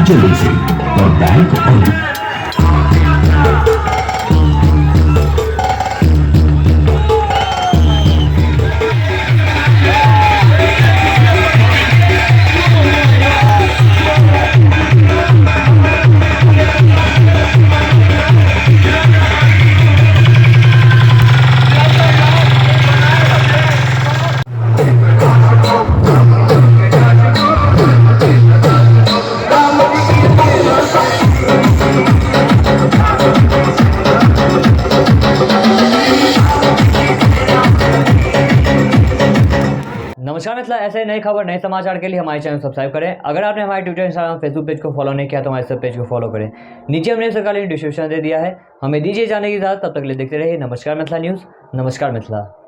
जल्दी से और बैंक और नमस्कार मिथिला, ऐसे नई खबर नए समाचार के लिए हमारे चैनल सब्सक्राइब करें। अगर आपने हमारे ट्विटर, इंस्टाग्राम, फेसबुक पेज को फॉलो नहीं किया तो हमारे सब पेज को फॉलो करें। नीचे हमने इसका लिंक डिस्क्रिप्शन दे दिया है। हमें दीजिए जाने की इजाजत, तब तक के लिए देखते रहिए नमस्कार मिथिला न्यूज़। नमस्कार मिथिला।